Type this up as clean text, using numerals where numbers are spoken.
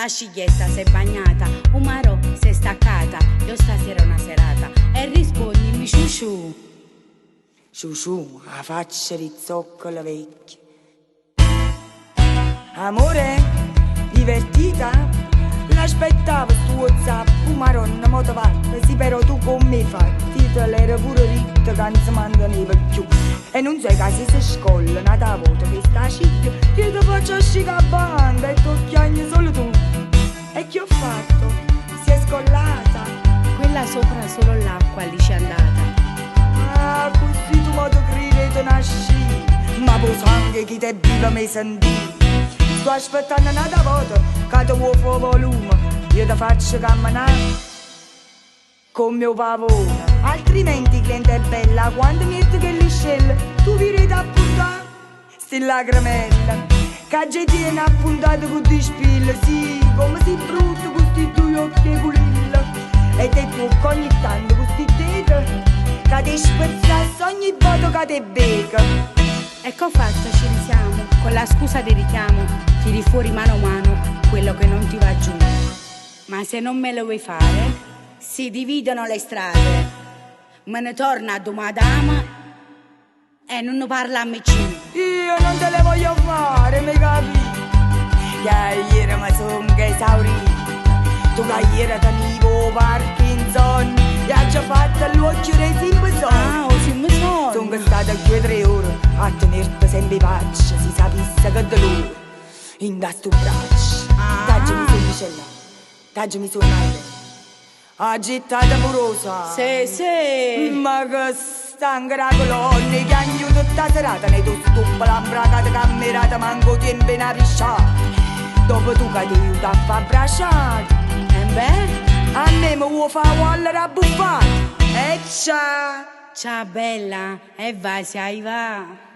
La sciglietta si è bagnata, un marò si è staccata. Io stasera è una serata e rispondimi ciuciù. Ciuciù, la faccia di zoccola vecchia. Amore, divertita? L'aspettavo stu WhatsApp, maronna, mo te va. Sì, però tu con me fai. Titolo era pure ritto che non si manteneva più. E non sai che si scolla, nata volta che sta ciglia. Io ti faccio uscire a banda e tocchiagni solo tu. E che ho fatto? Si è scollata. Quella sopra solo l'acqua lì c'è andata. Ah, così tu modo credete nasci. Ma poi sangue chi te viva mi sentì. Sto aspettando una volta che ti vuoi fare volume. Io ti faccio camminare con mio pavone. Altrimenti il cliente è bella. Quando metti che li scelle tu virete a puntare sti lacrimelle che già tieni appuntato con ti spille. Sì, come si brutto con sti due occhi e culilla. E te tu ogni tanto con sti dita che ti spezzassi ogni volta che ti becca. E che ho fatto? Ci risiamo. Con la scusa di richiamo tiri fuori mano a mano quello che non ti va giù. Ma se non me lo vuoi fare, si dividono le strade. Me ne torna a domadama e non ne parla a me più. Io non te le voglio fare, mi capi? Che ieri mi sono esaurito. Tu che ieri tenivo Parkinson e hai già fatto l'occhio dei simpson. Ah, o si mi sono. Sono stata 2 o 3 ore a tenerti sempre in pace. Si sapesse che dolore in da sto braccio. Taggimi sul micellare, taggimi sul naire. Agitata amorosa. Sì, sì. Ma che stanca la colonna che hanno tutta serata. Ne tu stuppa l'ambracata cammerata manco tempo in arisciata. Dopo tu che ti aiuta a far bracciare. E beh, a me mi vuoi fare walla rabbuffata. E ciao. ciao bella, e vai, sai va.